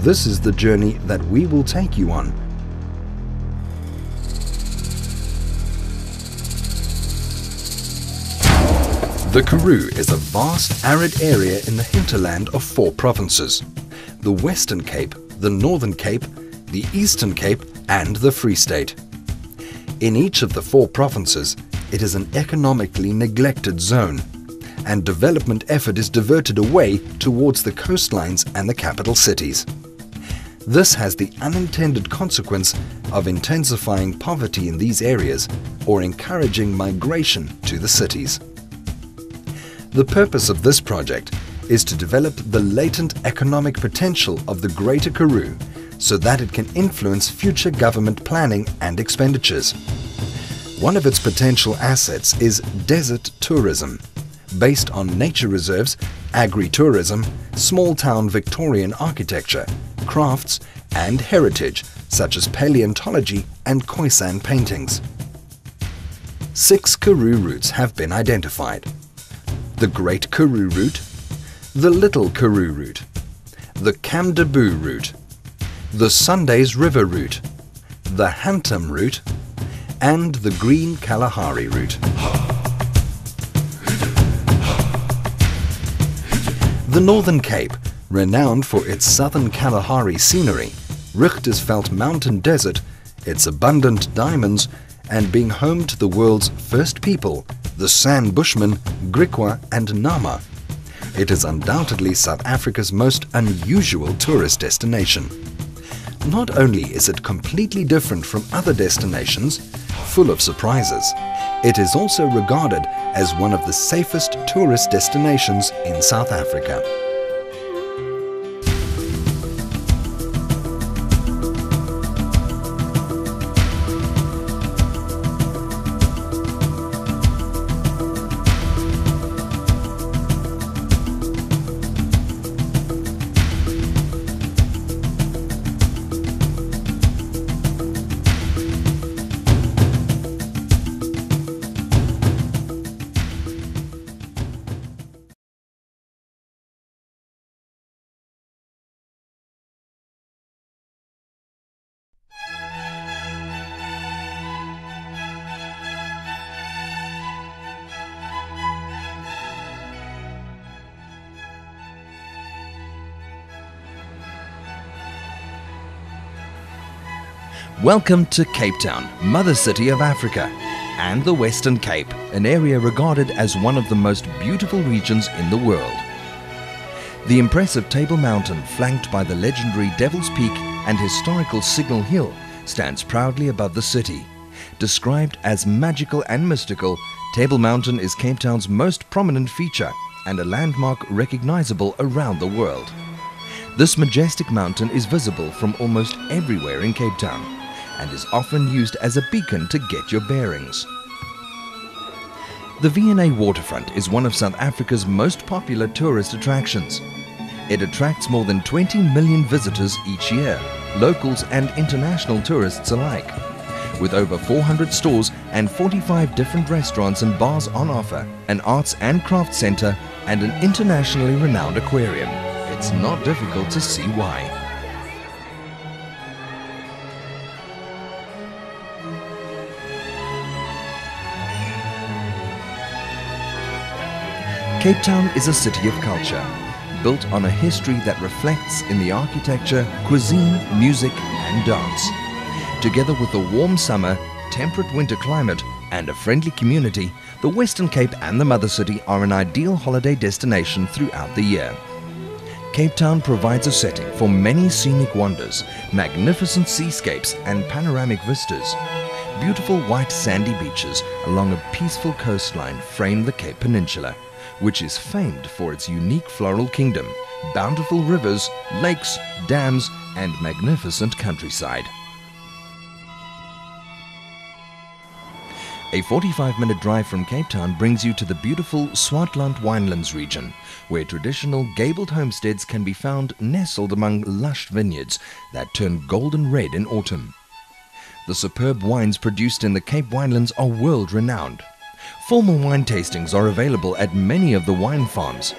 this is the journey that we will take you on. The Karoo is a vast arid area in the hinterland of 4 provinces: the Western Cape, the Northern Cape, the Eastern Cape and the Free State. In each of the 4 provinces, it is an economically neglected zone, and development effort is diverted away towards the coastlines and the capital cities. This has the unintended consequence of intensifying poverty in these areas or encouraging migration to the cities. The purpose of this project is to develop the latent economic potential of the Greater Karoo so that it can influence future government planning and expenditures. One of its potential assets is desert tourism, based on nature reserves, agri-tourism, small-town Victorian architecture, crafts and heritage such as paleontology and Khoisan paintings. 6 Karoo routes have been identified: the Great Karoo route, the Little Karoo route, the Kamdaboo route, the Sundays River route, the Hantam route, and the Green Kalahari route. The Northern Cape, renowned for its southern Kalahari scenery, Richtersveld Mountain Desert, its abundant diamonds, and being home to the world's first people, the San Bushmen, Griqua and Nama. It is undoubtedly South Africa's most unusual tourist destination. Not only is it completely different from other destinations, full of surprises, it is also regarded as one of the safest tourist destinations in South Africa. Welcome to Cape Town, mother city of Africa, and the Western Cape, an area regarded as one of the most beautiful regions in the world. The impressive Table Mountain, flanked by the legendary Devil's Peak and historical Signal Hill, stands proudly above the city. Described as magical and mystical, Table Mountain is Cape Town's most prominent feature and a landmark recognizable around the world. This majestic mountain is visible from almost everywhere in Cape Town and is often used as a beacon to get your bearings. The V&A waterfront is one of South Africa's most popular tourist attractions. It attracts more than 20 million visitors each year, locals and international tourists alike. With over 400 stores and 45 different restaurants and bars on offer, an arts and crafts center, and an internationally renowned aquarium, it's not difficult to see why. Cape Town is a city of culture, built on a history that reflects in the architecture, cuisine, music and dance. Together with a warm summer, temperate winter climate and a friendly community, the Western Cape and the Mother City are an ideal holiday destination throughout the year. Cape Town provides a setting for many scenic wonders, magnificent seascapes and panoramic vistas. Beautiful white sandy beaches along a peaceful coastline frame the Cape Peninsula, which is famed for its unique floral kingdom, bountiful rivers, lakes, dams, and magnificent countryside. A 45-minute drive from Cape Town brings you to the beautiful Swartland Winelands region, where traditional gabled homesteads can be found nestled among lush vineyards that turn golden red in autumn. The superb wines produced in the Cape Winelands are world-renowned. Formal wine tastings are available at many of the wine farms.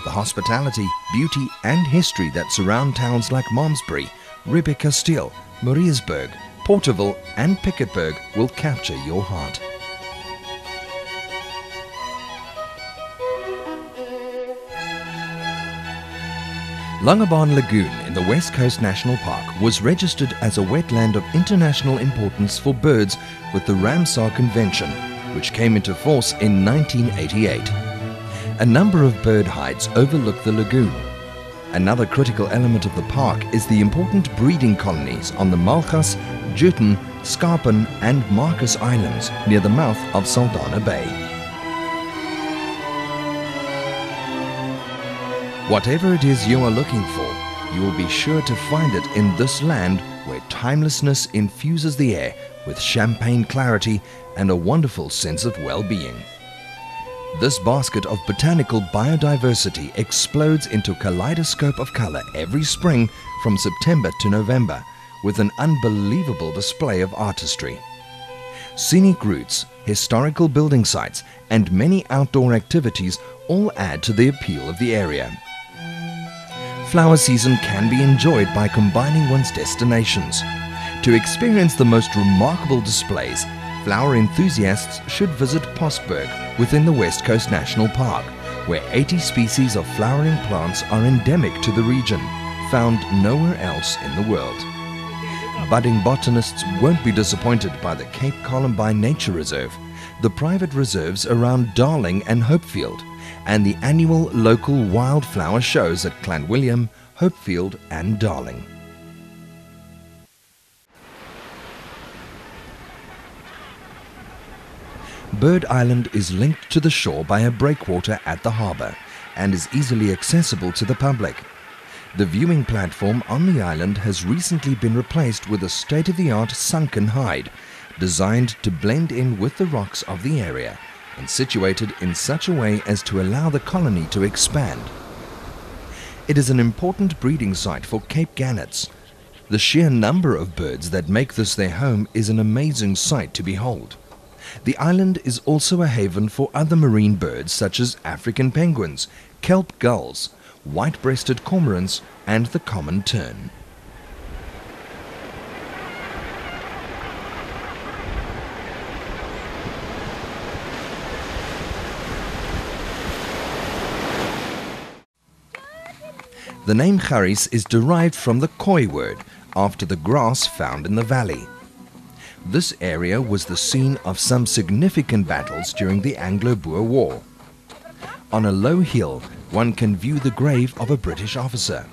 the hospitality, beauty and history that surround towns like Malmesbury, Ridderkasteel, Maritzburg, Porterville and Piketberg will capture your heart. Langebaan Lagoon in the West Coast National Park was registered as a wetland of international importance for birds with the Ramsar Convention, which came into force in 1988. A number of bird hides overlook the lagoon. Another critical element of the park is the important breeding colonies on the Malgas, Juten, Scarpen and Marcus Islands near the mouth of Saldanha Bay. Whatever it is you are looking for, you will be sure to find it in this land where timelessness infuses the air with champagne clarity and a wonderful sense of well-being. This basket of botanical biodiversity explodes into a kaleidoscope of color every spring from September to November with an unbelievable display of artistry. Scenic routes, historical building sites and many outdoor activities all add to the appeal of the area. Flower season can be enjoyed by combining one's destinations. To experience the most remarkable displays, flower enthusiasts should visit Postberg within the West Coast National Park, where 80 species of flowering plants are endemic to the region, found nowhere else in the world. Budding botanists won't be disappointed by the Cape Columbine Nature Reserve, the private reserves around Darling and Hopefield, and the annual local wildflower shows at Clanwilliam, Hopefield and Darling. Bird Island is linked to the shore by a breakwater at the harbour and is easily accessible to the public. The viewing platform on the island has recently been replaced with a state-of-the-art sunken hide, designed to blend in with the rocks of the area and situated in such a way as to allow the colony to expand. It is an important breeding site for Cape gannets. The sheer number of birds that make this their home is an amazing sight to behold. The island is also a haven for other marine birds such as African penguins, kelp gulls, white-breasted cormorants and the common tern. The name Charis is derived from the Khoi word, after the grass found in the valley. This area was the scene of some significant battles during the Anglo-Boer War. On a low hill, one can view the grave of a British officer.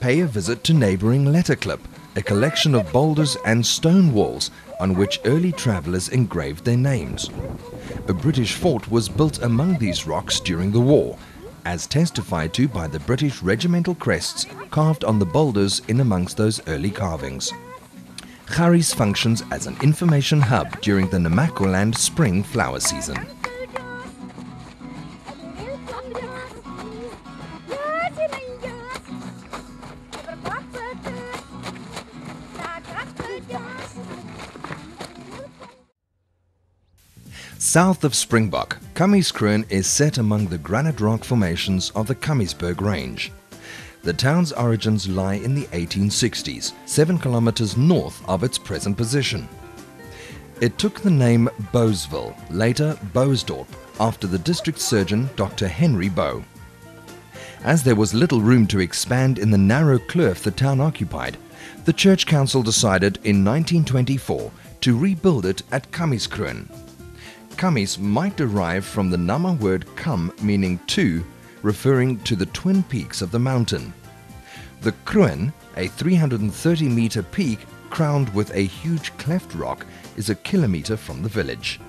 Pay a visit to neighbouring Letterklip, a collection of boulders and stone walls on which early travellers engraved their names. A British fort was built among these rocks during the war, as testified to by the British regimental crests carved on the boulders in amongst those early carvings. Charis functions as an information hub during the Namaqualand spring flower season. South of Springbok, Kamieskroon is set among the granite rock formations of the Kamiesberg Range. The town's origins lie in the 1860s, 7 kilometers north of its present position. It took the name Bowesville, later Bowesdorp, after the district surgeon Dr. Henry Bow. As there was little room to expand in the narrow kloof the town occupied, the church council decided in 1924 to rebuild it at Kamieskroon. Kamies might derive from the Nama word kam, meaning two, referring to the twin peaks of the mountain. The Kroon, a 330-meter peak crowned with a huge cleft rock, is a kilometer from the village.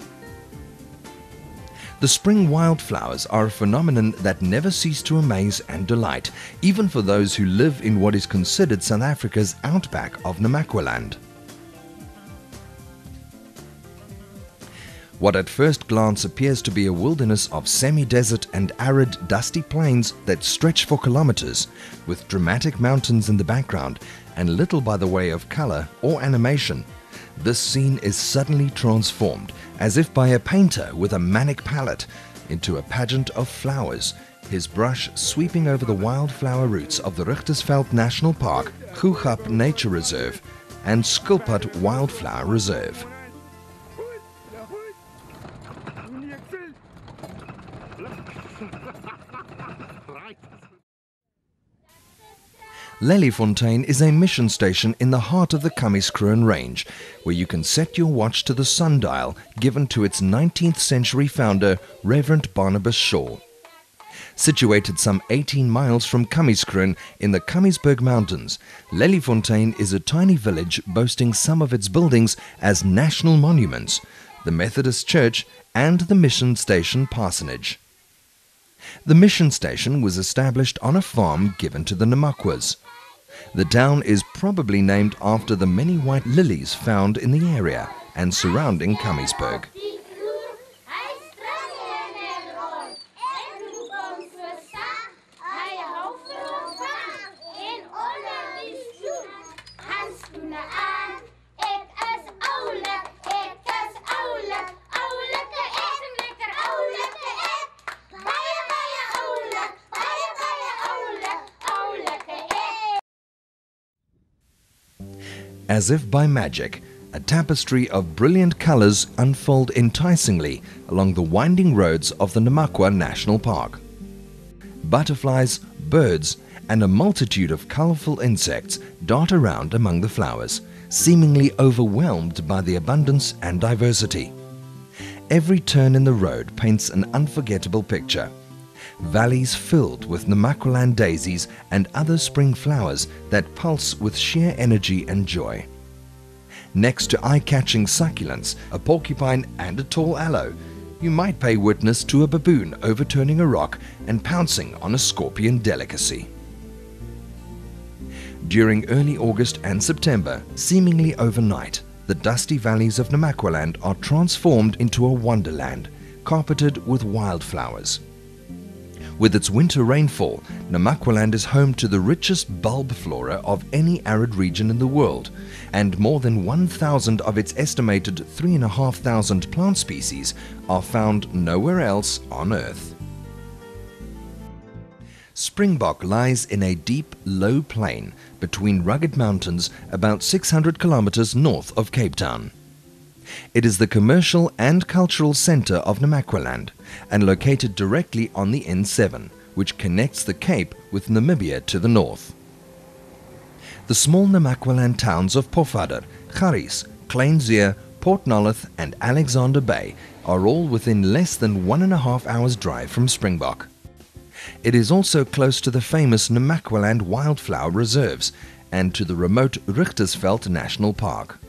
The spring wildflowers are a phenomenon that never cease to amaze and delight, even for those who live in what is considered South Africa's outback of Namaqualand. What at first glance appears to be a wilderness of semi-desert and arid, dusty plains that stretch for kilometers, with dramatic mountains in the background and little by the way of color or animation, this scene is suddenly transformed, as if by a painter with a manic palette, into a pageant of flowers, his brush sweeping over the wildflower routes of the Richtersveld National Park, Kruger Nature Reserve and Skulpad Wildflower Reserve. Leliefontein is a mission station in the heart of the Kamiskroon Range, where you can set your watch to the sundial given to its 19th century founder, Reverend Barnabas Shaw. Situated some 18 miles from Kamiskroon in the Kamiesberg Mountains, Leliefontein is a tiny village boasting some of its buildings as national monuments, the Methodist Church and the mission station parsonage. The mission station was established on a farm given to the Namakwas. The town is probably named after the many white lilies found in the area and surrounding Kamiesberg. As if by magic, a tapestry of brilliant colors unfold enticingly along the winding roads of the Namakwa National Park. Butterflies, birds, and a multitude of colorful insects dart around among the flowers, seemingly overwhelmed by the abundance and diversity. Every turn in the road paints an unforgettable picture. Valleys filled with Namakwaland daisies and other spring flowers that pulse with sheer energy and joy. Next to eye-catching succulents, a porcupine and a tall aloe, you might pay witness to a baboon overturning a rock and pouncing on a scorpion delicacy. During early August and September, seemingly overnight, the dusty valleys of Namakwaland are transformed into a wonderland, carpeted with wildflowers. With its winter rainfall, Namakwaland is home to the richest bulb flora of any arid region in the world, and more than 1,000 of its estimated 3,500 plant species are found nowhere else on Earth. Springbok lies in a deep, low plain between rugged mountains about 600 kilometers north of Cape Town. It is the commercial and cultural center of Namakwaland and located directly on the N7, which connects the Cape with Namibia to the north. The small Namakwaland towns of Pofadder, Garies, Kleinzeer, Port Nolloth and Alexander Bay are all within less than 1.5 hours drive from Springbok. It is also close to the famous Namakwaland wildflower reserves and to the remote Richtersveld National Park.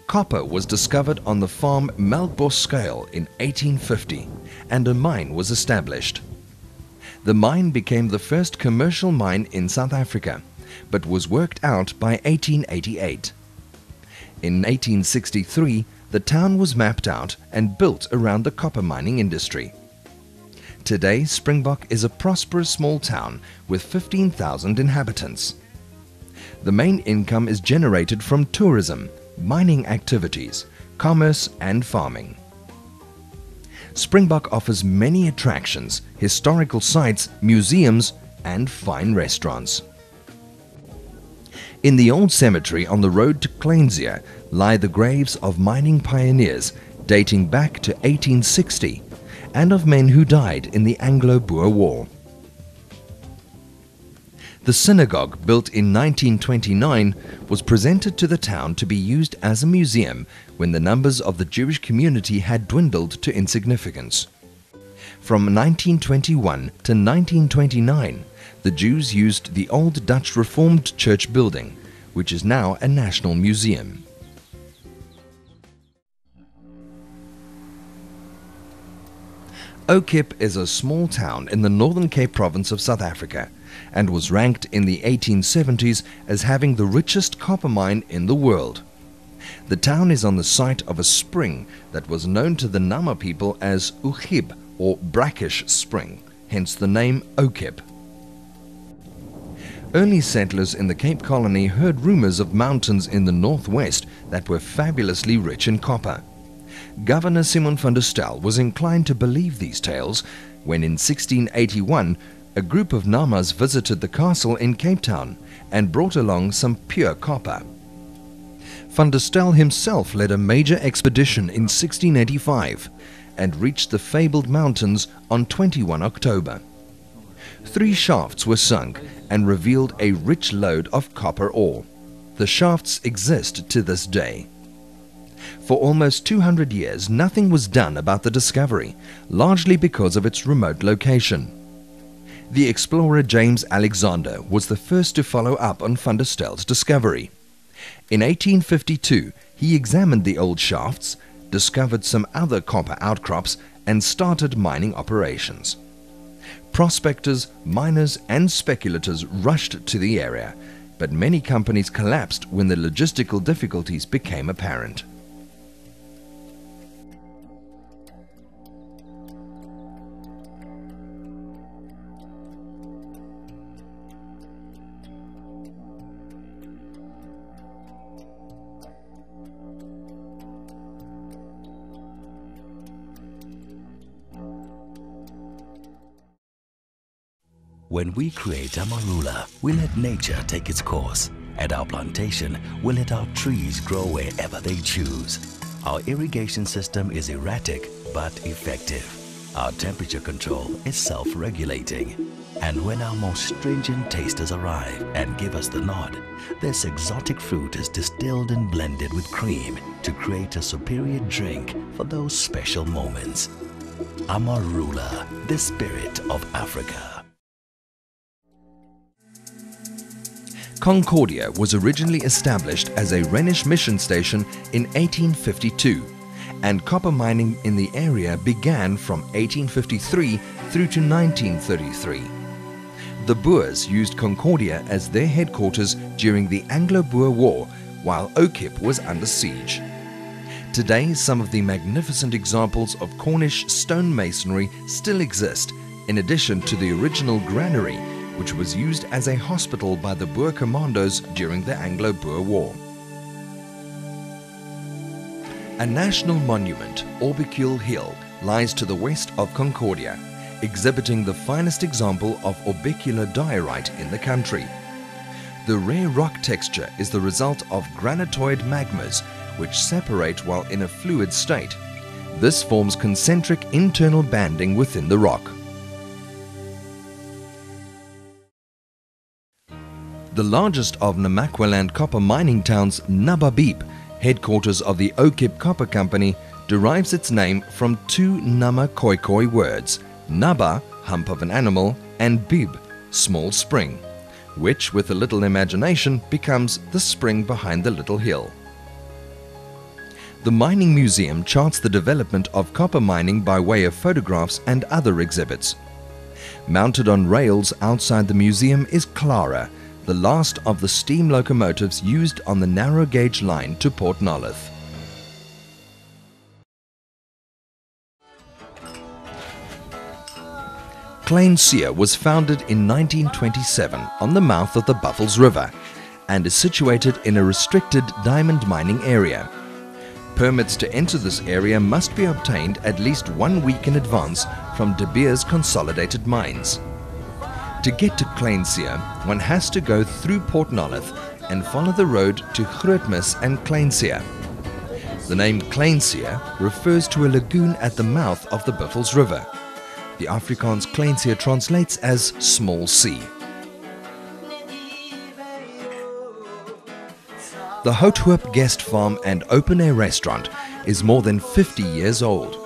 Copper was discovered on the farm Melkbos in 1850 and a mine was established. The mine became the first commercial mine in South Africa, but was worked out by 1888. In 1863, the town was mapped out and built around the copper mining industry. Today, Springbok is a prosperous small town with 15,000 inhabitants. The main income is generated from tourism, mining activities, commerce and farming. Springbok offers many attractions, historical sites, museums and fine restaurants. In the old cemetery on the road to Kleinzeer lie the graves of mining pioneers dating back to 1860 and of men who died in the Anglo-Boer War. The synagogue, built in 1929, was presented to the town to be used as a museum when the numbers of the Jewish community had dwindled to insignificance. From 1921 to 1929, the Jews used the old Dutch Reformed church building, which is now a national museum. Okip is a small town in the Northern Cape province of South Africa and was ranked in the 1870s as having the richest copper mine in the world. The town is on the site of a spring that was known to the Nama people as Ugib or brackish spring, hence the name Okip. Early settlers in the Cape Colony heard rumors of mountains in the northwest that were fabulously rich in copper. Governor Simon van der Stel was inclined to believe these tales when in 1681 a group of Namas visited the castle in Cape Town and brought along some pure copper. Van der Stel himself led a major expedition in 1685 and reached the fabled mountains on 21 October. 3 shafts were sunk and revealed a rich lode of copper ore. The shafts exist to this day. For almost 200 years, nothing was done about the discovery, largely because of its remote location. The explorer James Alexander was the first to follow up on Van der Stel's discovery. In 1852, he examined the old shafts, discovered some other copper outcrops, and started mining operations. Prospectors, miners, and speculators rushed to the area, but many companies collapsed when the logistical difficulties became apparent. When we create a marula, we let nature take its course. At our plantation, we let our trees grow wherever they choose. Our irrigation system is erratic but effective. Our temperature control is self-regulating. And when our most stringent tasters arrive and give us the nod, this exotic fruit is distilled and blended with cream to create a superior drink for those special moments. Amarula, the spirit of Africa. Concordia was originally established as a Rhenish mission station in 1852, and copper mining in the area began from 1853 through to 1933. The Boers used Concordia as their headquarters during the Anglo-Boer War while Okip was under siege. Today, some of the magnificent examples of Cornish stone masonry still exist, in addition to the original granary, which was used as a hospital by the Boer commandos during the Anglo-Boer War. A national monument, Orbicule Hill, lies to the west of Concordia, exhibiting the finest example of orbicular diorite in the country. The rare rock texture is the result of granitoid magmas, which separate while in a fluid state. This forms concentric internal banding within the rock. The largest of Namaqualand copper mining towns, Nababib, headquarters of the Okip Copper Company, derives its name from 2 Nama Khoikhoi words, Naba, hump of an animal, and Bib, small spring, which with a little imagination becomes the spring behind the little hill. The Mining Museum charts the development of copper mining by way of photographs and other exhibits. Mounted on rails outside the museum is Clara, the last of the steam locomotives used on the narrow gauge line to Port Nolloth. Kleinseer was founded in 1927 on the mouth of the Buffels River and is situated in a restricted diamond mining area. Permits to enter this area must be obtained at least 1 week in advance from De Beers Consolidated Mines. To get to Kleinseer, one has to go through Port Nolloth and follow the road to Grootmis and Kleinseer. The name Kleinseer refers to a lagoon at the mouth of the Buffels River. The Afrikaans Kleinseer translates as small sea. The Houthoop Guest Farm and open-air restaurant is more than 50 years old.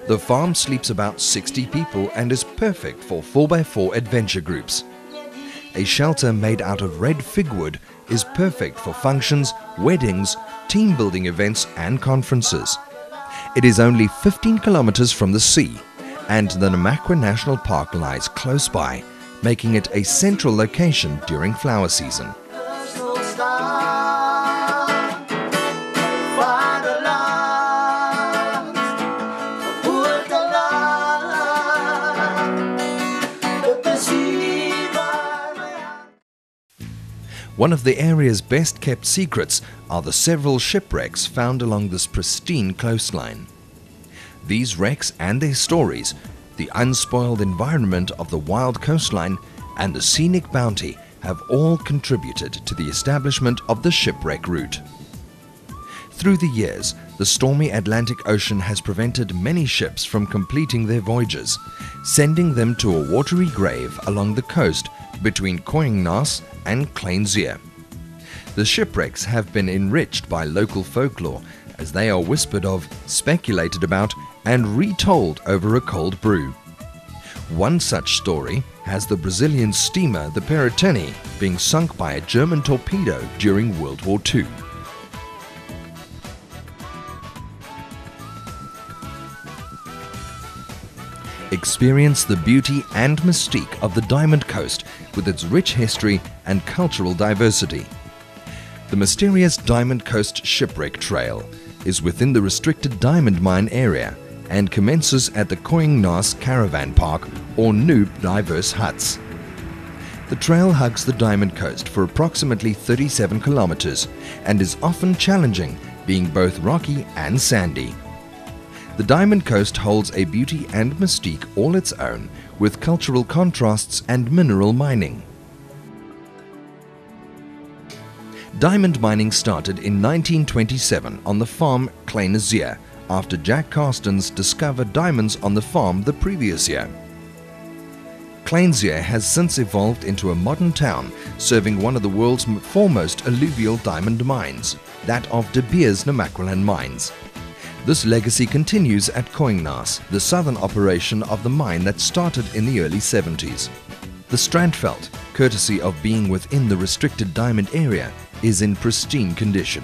The farm sleeps about 60 people and is perfect for 4x4 adventure groups. A shelter made out of red figwood is perfect for functions, weddings, team building events and conferences. It is only 15 kilometers from the sea, and the Namakwa National Park lies close by, making it a central location during flower season. One of the area's best kept secrets are the several shipwrecks found along this pristine coastline. These wrecks and their stories, the unspoiled environment of the wild coastline, and the scenic bounty have all contributed to the establishment of the shipwreck route. Through the years, the stormy Atlantic Ocean has prevented many ships from completing their voyages, sending them to a watery grave along the coast between Koingnas and Kleinzee. The shipwrecks have been enriched by local folklore, as they are whispered of, speculated about, and retold over a cold brew. One such story has the Brazilian steamer the Peritini being sunk by a German torpedo during World War II. Experience the beauty and mystique of the Diamond Coast with its rich history and cultural diversity. The mysterious Diamond Coast Shipwreck Trail is within the restricted diamond mine area and commences at the Koingnas Caravan Park or Noob Diverse Huts. The trail hugs the Diamond Coast for approximately 37 kilometers and is often challenging, being both rocky and sandy. The Diamond Coast holds a beauty and mystique all its own, with cultural contrasts and mineral mining. Diamond mining started in 1927 on the farm Kleinzee after Jack Carstens discovered diamonds on the farm the previous year. Kleinzee has since evolved into a modern town, serving one of the world's foremost alluvial diamond mines, that of De Beers Namaqualand mines. This legacy continues at Koingnas, the southern operation of the mine that started in the early 70s. The Strandveld, courtesy of being within the restricted diamond area, is in pristine condition.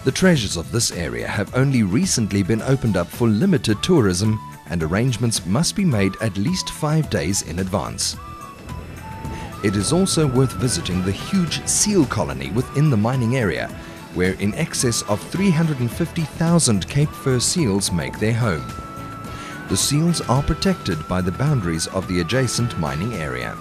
The treasures of this area have only recently been opened up for limited tourism, and arrangements must be made at least 5 days in advance. It is also worth visiting the huge seal colony within the mining area, where in excess of 350,000 Cape Fur seals make their home. The seals are protected by the boundaries of the adjacent mining area.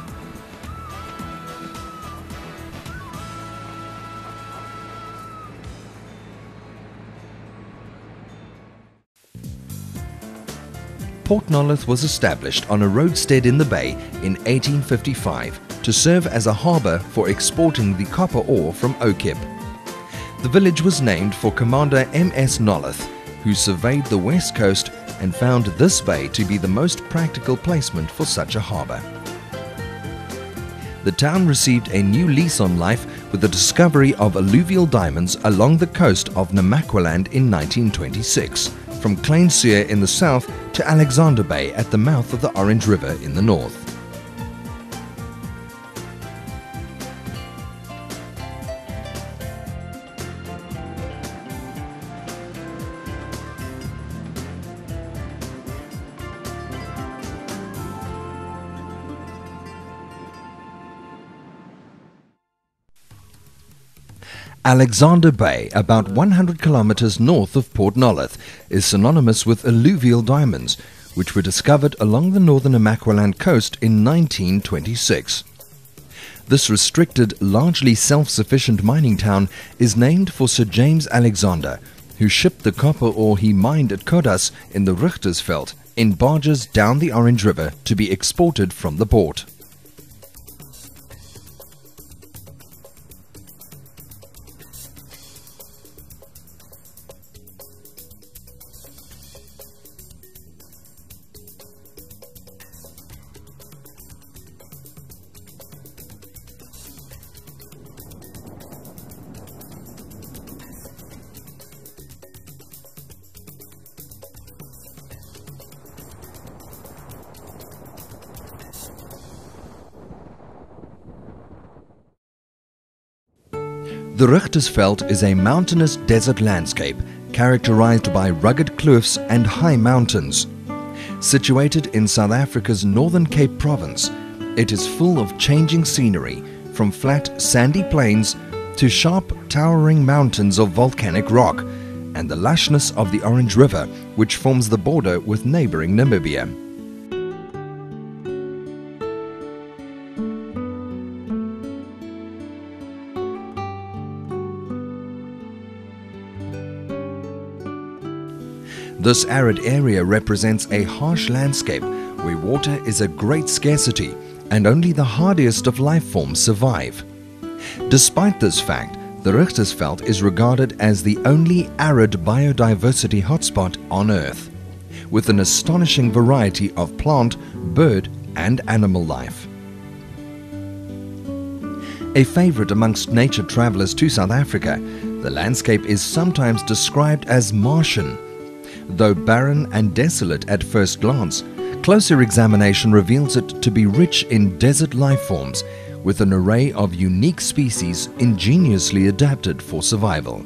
Port Nolloth was established on a roadstead in the bay in 1855 to serve as a harbour for exporting the copper ore from Okip. The village was named for Commander M.S. Nolloth, who surveyed the west coast and found this bay to be the most practical placement for such a harbour. The town received a new lease on life with the discovery of alluvial diamonds along the coast of Namaqualand in 1926, from Kleinzee in the south to Alexander Bay at the mouth of the Orange River in the north. Alexander Bay, about 100 kilometers north of Port Nolloth, is synonymous with alluvial diamonds, which were discovered along the northern Namaqualand coast in 1926. This restricted, largely self-sufficient mining town is named for Sir James Alexander, who shipped the copper ore he mined at Kodas in the Richtersveld in barges down the Orange River to be exported from the port. The Richtersveld is a mountainous desert landscape characterized by rugged cliffs and high mountains. Situated in South Africa's Northern Cape province, it is full of changing scenery, from flat sandy plains to sharp towering mountains of volcanic rock, and the lushness of the Orange River, which forms the border with neighboring Namibia. This arid area represents a harsh landscape where water is a great scarcity and only the hardiest of life forms survive. Despite this fact, the Richtersveld is regarded as the only arid biodiversity hotspot on Earth, with an astonishing variety of plant, bird and animal life. A favorite amongst nature travelers to South Africa, the landscape is sometimes described as Martian. Though barren and desolate at first glance, closer examination reveals it to be rich in desert life forms, with an array of unique species ingeniously adapted for survival.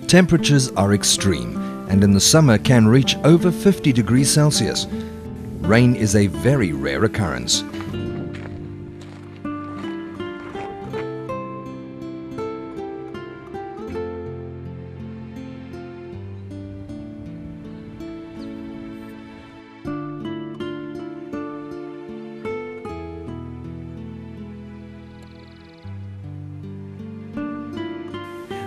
Temperatures are extreme and in the summer can reach over 50 degrees Celsius. Rain is a very rare occurrence.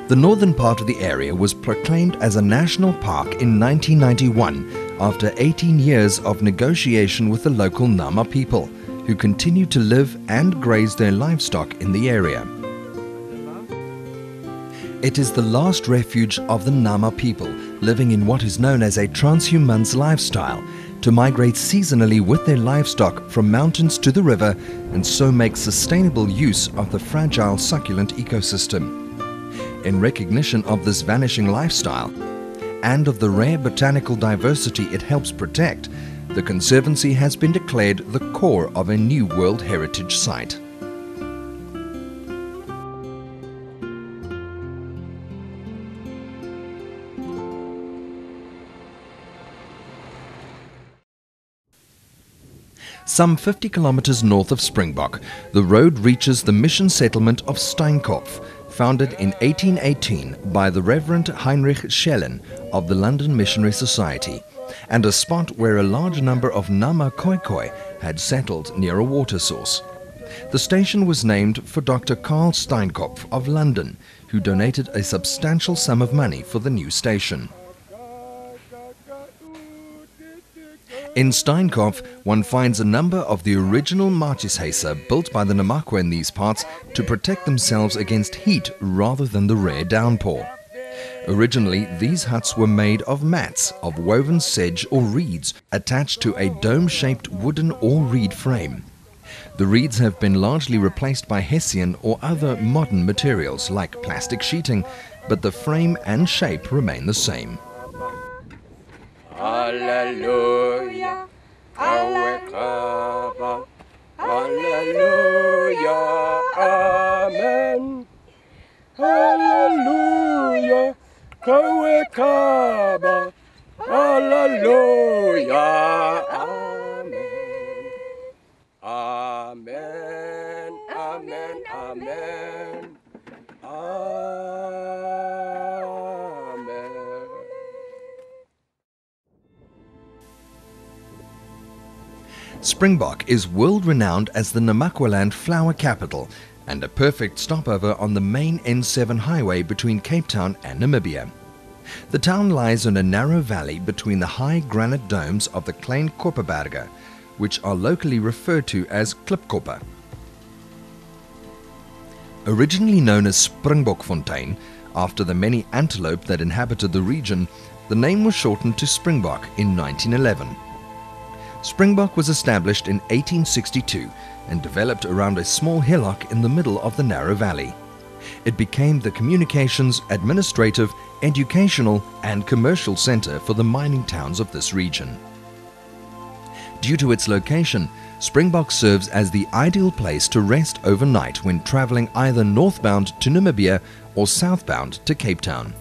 The northern part of the area was proclaimed as a national park in 1991 after 18 years of negotiation with the local Nama people, who continue to live and graze their livestock in the area. It is the last refuge of the Nama people, living in what is known as a transhumance lifestyle, to migrate seasonally with their livestock from mountains to the river and so make sustainable use of the fragile succulent ecosystem. In recognition of this vanishing lifestyle and of the rare botanical diversity it helps protect, the Conservancy has been declared the core of a new World Heritage Site. Some 50 kilometers north of Springbok, the road reaches the mission settlement of Steenkop, founded in 1818 by the Reverend Heinrich Schellen of the London Missionary Society, and a spot where a large number of Nama Khoikhoi had settled near a water source. The station was named for Dr. Karl Steenkop of London, who donated a substantial sum of money for the new station. In Steenkop, one finds a number of the original maatjieshuise built by the Namakwa in these parts to protect themselves against heat rather than the rare downpour. Originally, these huts were made of mats of woven sedge or reeds attached to a dome-shaped wooden or reed frame. The reeds have been largely replaced by hessian or other modern materials like plastic sheeting, but the frame and shape remain the same. Hallelujah, Awekaba, Hallelujah, Amen. Hallelujah, Awekaba, Hallelujah, Amen. Amen, Amen, Amen. Amen. Springbok is world-renowned as the Namakwaland flower capital and a perfect stopover on the main N7 highway between Cape Town and Namibia. The town lies in a narrow valley between the high granite domes of the Klein Kopperberge, which are locally referred to as Klipkopper. Originally known as Springbokfontein, after the many antelope that inhabited the region, the name was shortened to Springbok in 1911. Springbok was established in 1862 and developed around a small hillock in the middle of the narrow valley. It became the communications, administrative, educational and commercial center for the mining towns of this region. Due to its location, Springbok serves as the ideal place to rest overnight when traveling either northbound to Namibia or southbound to Cape Town.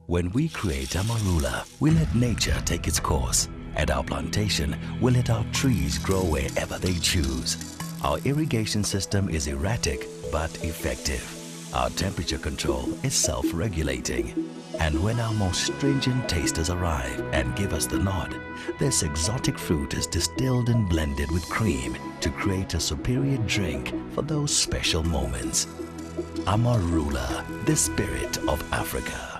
When we create Amarula, we let nature take its course. At our plantation, we let our trees grow wherever they choose. Our irrigation system is erratic but effective. Our temperature control is self-regulating. And when our most stringent tasters arrive and give us the nod, this exotic fruit is distilled and blended with cream to create a superior drink for those special moments. Amarula, the spirit of Africa.